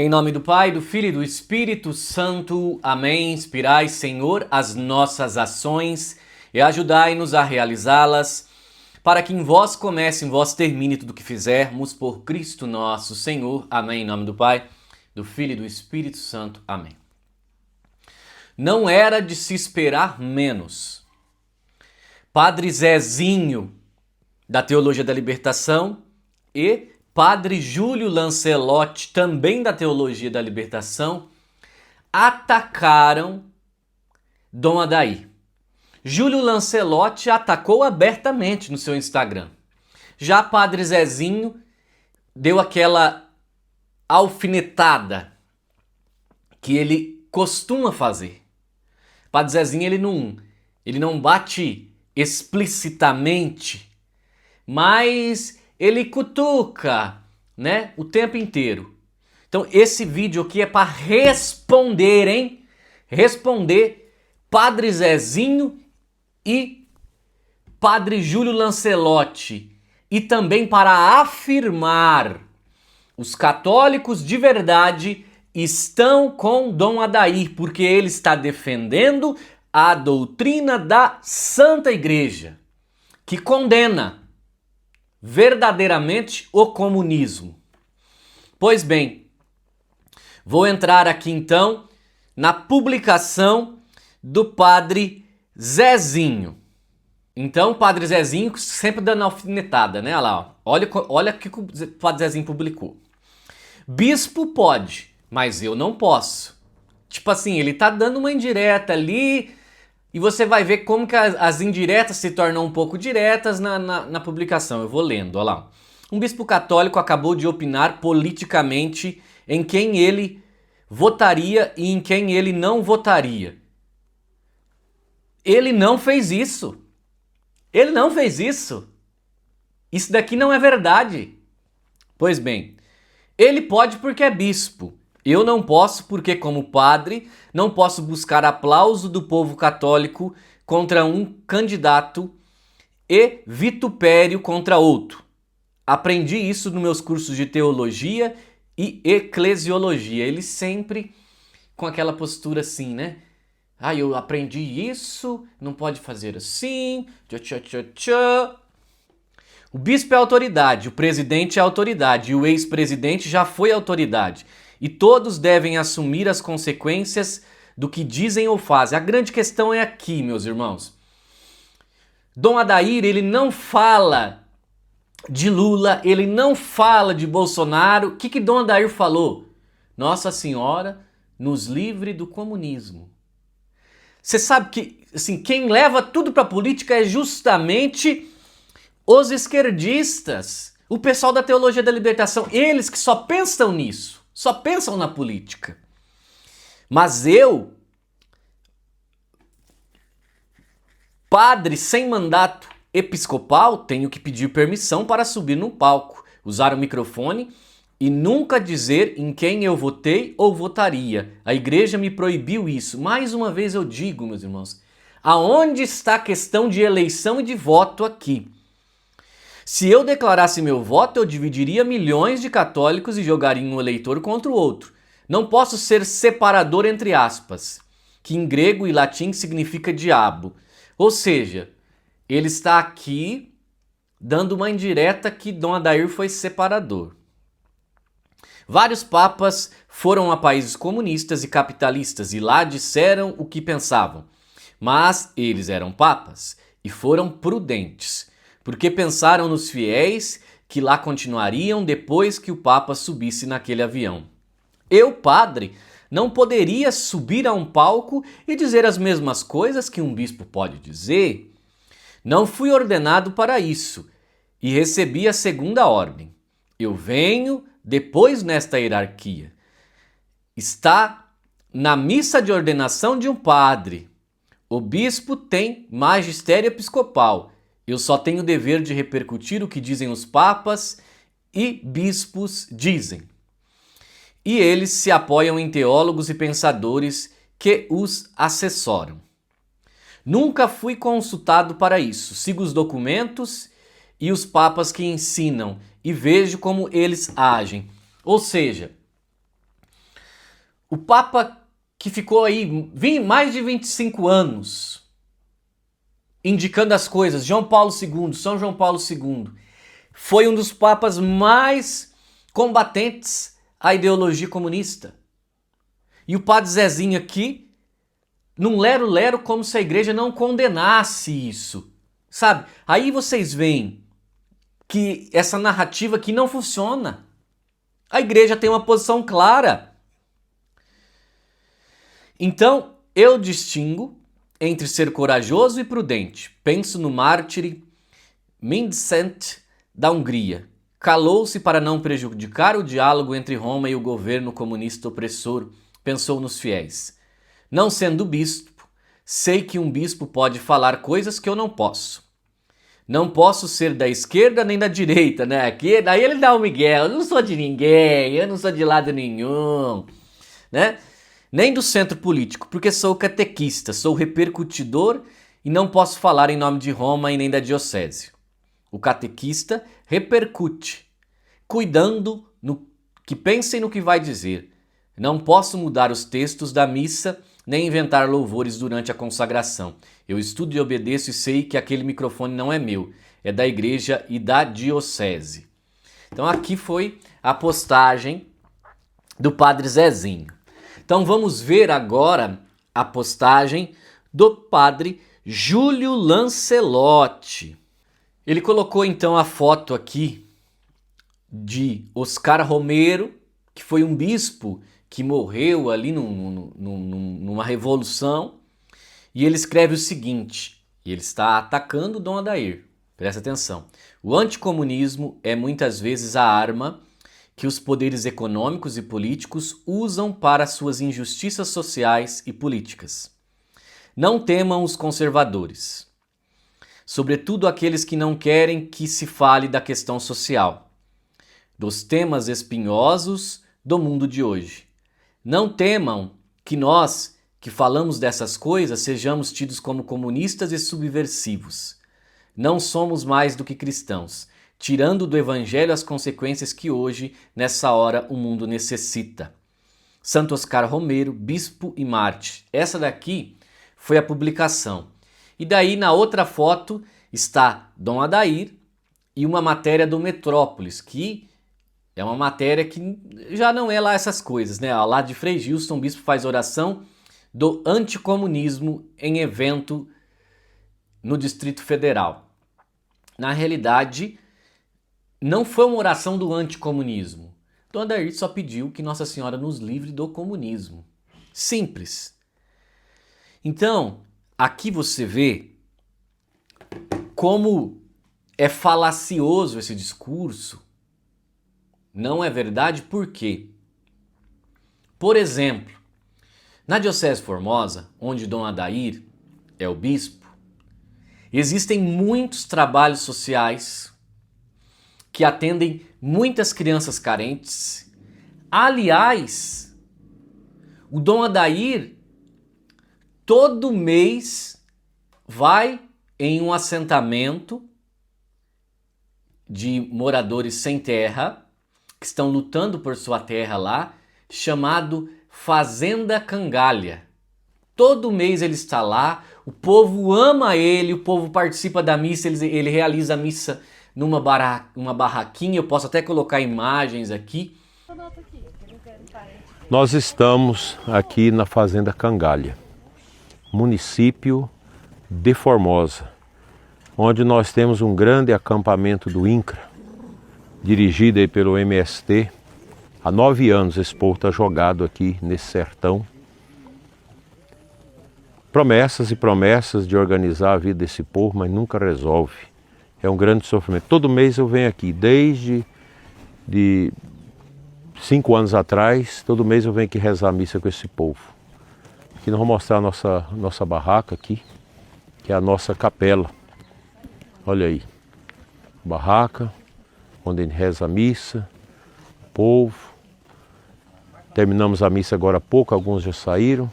Em nome do Pai, do Filho e do Espírito Santo. Amém. Inspirai, Senhor, as nossas ações e ajudai-nos a realizá-las, para que em vós comece, em vós termine tudo o que fizermos por Cristo nosso Senhor. Amém. Em nome do Pai, do Filho e do Espírito Santo. Amém. Não era de se esperar menos. Padre Zezinho, da Teologia da Libertação, e Padre Júlio Lancelotti, também da Teologia da Libertação, atacaram Dom Adair. Júlio Lancelotti atacou abertamente no seu Instagram. Já Padre Zezinho deu aquela alfinetada que ele costuma fazer. Padre Zezinho ele não bate explicitamente, mas ele cutuca, né, o tempo inteiro. Então esse vídeo aqui é para responder Padre Zezinho e Padre Júlio Lancelotti, e também para afirmar: os católicos de verdade estão com Dom Adair, porque ele está defendendo a doutrina da Santa Igreja, que condena verdadeiramente o comunismo. Pois bem, vou entrar aqui então na publicação do Padre Zezinho. Então, Padre Zezinho sempre dando alfinetada, né? Olha lá, ó. Olha o que o Padre Zezinho publicou. Bispo pode, mas eu não posso. Tipo assim, ele tá dando uma indireta ali, e você vai ver como que as indiretas se tornam um pouco diretas na publicação. Eu vou lendo, olha lá. Um bispo católico acabou de opinar politicamente em quem ele votaria e em quem ele não votaria. Ele não fez isso. Ele não fez isso. Isso daqui não é verdade. Pois bem, ele pode porque é bispo. Eu não posso porque, como padre, não posso buscar aplauso do povo católico contra um candidato e vitupério contra outro. Aprendi isso nos meus cursos de teologia e eclesiologia. Ele sempre com aquela postura assim, né? Ah, eu aprendi isso, não pode fazer assim, O bispo é autoridade, o presidente é autoridade e o ex-presidente já foi autoridade. E todos devem assumir as consequências do que dizem ou fazem. A grande questão é aqui, meus irmãos. Dom Adair, ele não fala de Lula, ele não fala de Bolsonaro. O que Dom Adair falou? Nossa Senhora nos livre do comunismo. Você sabe que assim, quem leva tudo para a política é justamente os esquerdistas, o pessoal da Teologia da Libertação, eles que só pensam nisso. Só pensam na política. Mas eu, padre sem mandato episcopal, tenho que pedir permissão para subir no palco, usar o microfone e nunca dizer em quem eu votei ou votaria. A igreja me proibiu isso. Mais uma vez eu digo, meus irmãos, aonde está a questão de eleição e de voto aqui? Se eu declarasse meu voto, eu dividiria milhões de católicos e jogaria um eleitor contra o outro. Não posso ser separador entre aspas, que em grego e latim significa diabo. Ou seja, ele está aqui dando uma indireta que Dom Adair foi separador. Vários papas foram a países comunistas e capitalistas e lá disseram o que pensavam. Mas eles eram papas e foram prudentes, porque pensaram nos fiéis que lá continuariam depois que o Papa subisse naquele avião. Eu, padre, não poderia subir a um palco e dizer as mesmas coisas que um bispo pode dizer. Não fui ordenado para isso e recebi a segunda ordem. Eu venho depois nesta hierarquia. Está na missa de ordenação de um padre. O bispo tem magistério episcopal. Eu só tenho o dever de repercutir o que dizem os papas e bispos dizem. E eles se apoiam em teólogos e pensadores que os assessoram. Nunca fui consultado para isso. Sigo os documentos e os papas que ensinam e vejo como eles agem. Ou seja, O Papa que ficou aí mais de 25 anos indicando as coisas, João Paulo II, São João Paulo II, foi um dos papas mais combatentes à ideologia comunista. E o padre Zezinho aqui, num lero-lero, como se a igreja não condenasse isso, sabe? Aí vocês veem que essa narrativa aqui não funciona. A igreja tem uma posição clara. Então, eu distingo entre ser corajoso e prudente. Penso no mártir Mindszent da Hungria. Calou-se para não prejudicar o diálogo entre Roma e o governo comunista opressor. Pensou nos fiéis. Não sendo bispo, sei que um bispo pode falar coisas que eu não posso. Não posso ser da esquerda nem da direita, né? Aqui, daí ele dá um migué. Eu não sou de ninguém, eu não sou de lado nenhum, né? Nem do centro político, porque sou catequista, sou repercutidor e não posso falar em nome de Roma e nem da diocese. O catequista repercute, cuidando no que pensem no que vai dizer. Não posso mudar os textos da missa, nem inventar louvores durante a consagração. Eu estudo e obedeço e sei que aquele microfone não é meu, é da igreja e da diocese. Então aqui foi a postagem do padre Zezinho. Então vamos ver agora a postagem do padre Júlio Lancelotti. Ele colocou então a foto aqui de Oscar Romero, que foi um bispo que morreu ali numa revolução, e ele escreve o seguinte, e ele está atacando Dom Adair, presta atenção. O anticomunismo é muitas vezes a arma que os poderes econômicos e políticos usam para suas injustiças sociais e políticas. Não temam os conservadores, sobretudo aqueles que não querem que se fale da questão social, dos temas espinhosos do mundo de hoje. Não temam que nós, que falamos dessas coisas, sejamos tidos como comunistas e subversivos. Não somos mais do que cristãos, tirando do Evangelho as consequências que hoje, nessa hora, o mundo necessita. Santo Oscar Romero, bispo e mártir. Essa daqui foi a publicação. E daí, na outra foto, está Dom Adair e uma matéria do Metrópolis, que é uma matéria que já não é lá essas coisas, né? Lá de Frei Gilson, o bispo faz oração do anticomunismo em evento no Distrito Federal. Na realidade, não foi uma oração do anticomunismo. Dom Adair só pediu que Nossa Senhora nos livre do comunismo. Simples. Então, aqui você vê como é falacioso esse discurso. Não é verdade, por quê? Por exemplo, na Diocese de Formosa, onde Dom Adair é o bispo, existem muitos trabalhos sociais que atendem muitas crianças carentes. Aliás, o Dom Adair todo mês vai em um assentamento de moradores sem terra, que estão lutando por sua terra lá, chamado Fazenda Cangalha. Todo mês ele está lá, o povo ama ele, o povo participa da missa, ele realiza a missa numa barraquinha, eu posso até colocar imagens aqui. Nós estamos aqui na Fazenda Cangalha, município de Formosa, onde nós temos um grande acampamento do INCRA, dirigido aí pelo MST. Há 9 anos esse povo está jogado aqui nesse sertão. Promessas e promessas de organizar a vida desse povo, mas nunca resolve. É um grande sofrimento. Todo mês eu venho aqui, desde 5 anos atrás, todo mês eu venho aqui rezar a missa com esse povo. Aqui nós vamos mostrar a nossa barraca aqui, que é a nossa capela. Olha aí, barraca, onde a gente reza a missa, o povo. Terminamos a missa agora há pouco, alguns já saíram.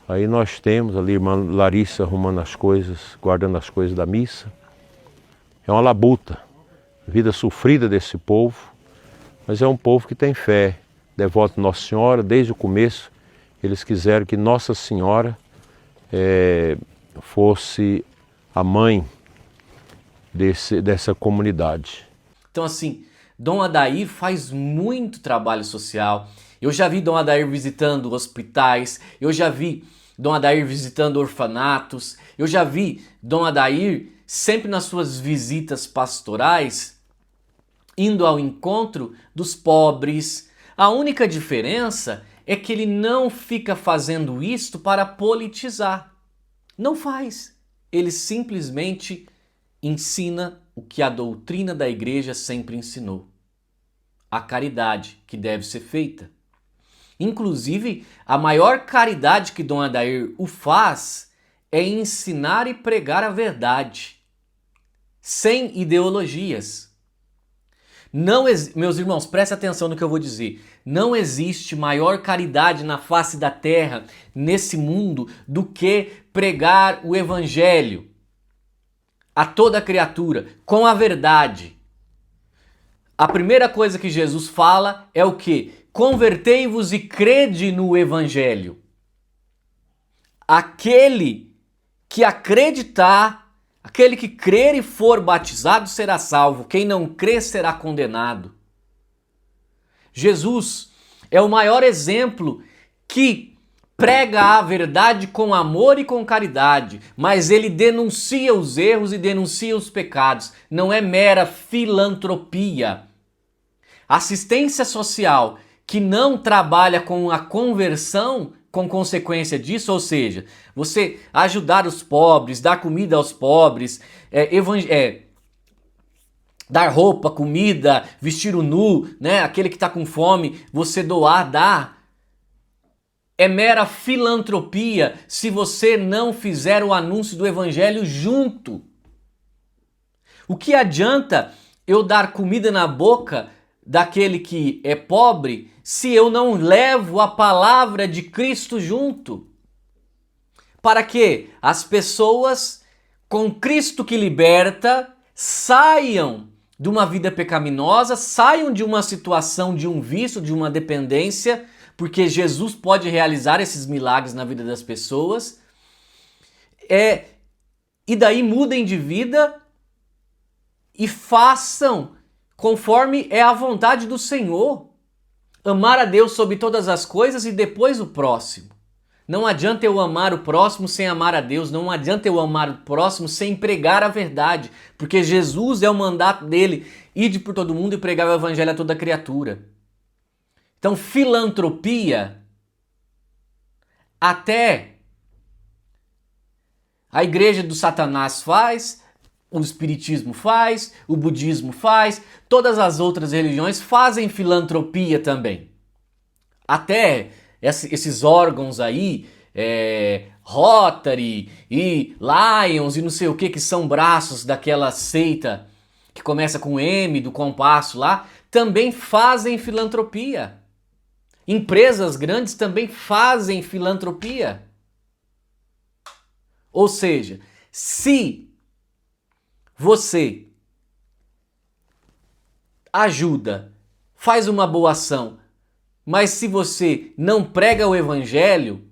Aí nós temos ali a irmã Larissa arrumando as coisas, guardando as coisas da missa. É uma labuta, vida sofrida desse povo, mas é um povo que tem fé, devoto de Nossa Senhora, desde o começo eles quiseram que Nossa Senhora fosse a mãe dessa comunidade. Então assim, Dom Adair faz muito trabalho social. Eu já vi Dom Adair visitando hospitais, eu já vi Dom Adair visitando orfanatos, eu já vi Dom Adair sempre nas suas visitas pastorais indo ao encontro dos pobres. A única diferença é que ele não fica fazendo isto para politizar. Não faz. Ele simplesmente ensina o que a doutrina da igreja sempre ensinou. A caridade que deve ser feita. Inclusive, a maior caridade que Dom Adair o faz é ensinar e pregar a verdade, sem ideologias. Meus irmãos, prestem atenção no que eu vou dizer. Não existe maior caridade na face da terra, nesse mundo, do que pregar o evangelho a toda criatura, com a verdade. A primeira coisa que Jesus fala é o quê? Convertei-vos e crede no evangelho. Aquele que acreditar, aquele que crer e for batizado será salvo. Quem não crer será condenado. Jesus é o maior exemplo que prega a verdade com amor e com caridade, mas ele denuncia os erros e denuncia os pecados. Não é mera filantropia. Assistência social que não trabalha com a conversão, com consequência disso, ou seja, você ajudar os pobres, dar comida aos pobres, dar roupa, comida, vestir o nu, né? Aquele que está com fome, você doar, dar. É mera filantropia se você não fizer o anúncio do evangelho junto. O que adianta eu dar comida na boca daquele que é pobre se eu não levo a palavra de Cristo junto? Para que as pessoas com Cristo que liberta saiam de uma vida pecaminosa, saiam de uma situação de um vício, de uma dependência, porque Jesus pode realizar esses milagres na vida das pessoas, e daí mudem de vida e façam conforme é a vontade do Senhor. Amar a Deus sobre todas as coisas e depois o próximo. Não adianta eu amar o próximo sem amar a Deus, não adianta eu amar o próximo sem pregar a verdade, porque Jesus é o mandato dele, ide por todo mundo e pregar o evangelho a toda criatura. Então, filantropia, até a igreja do Satanás faz, o espiritismo faz, o budismo faz, todas as outras religiões fazem filantropia também. Até esses órgãos aí, Rotary e Lions e não sei o que são braços daquela seita que começa com M, do compasso lá, também fazem filantropia. Empresas grandes também fazem filantropia. Ou seja, se você ajuda, faz uma boa ação, mas se você não prega o evangelho,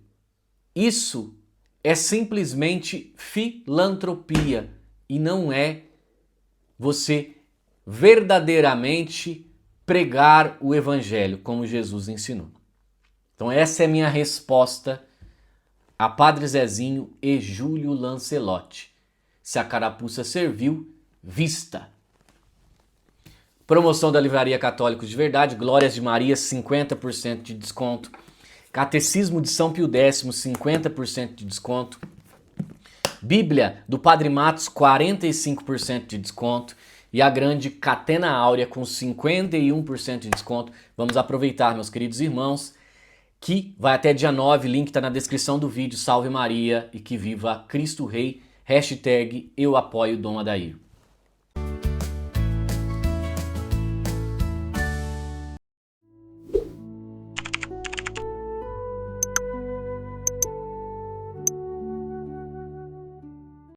isso é simplesmente filantropia e não é você verdadeiramente pregar o evangelho como Jesus ensinou. Então essa é a minha resposta a Padre Zezinho e Júlio Lancelotti. Se a carapuça serviu, vista. Promoção da Livraria Católicos de Verdade, Glórias de Maria, 50% de desconto. Catecismo de São Pio X, 50% de desconto. Bíblia do Padre Matos, 45% de desconto. E a grande Catena Áurea com 51% de desconto. Vamos aproveitar, meus queridos irmãos, que vai até dia 9, link está na descrição do vídeo. Salve Maria e que viva Cristo Rei. #eu apoio Dom Adair.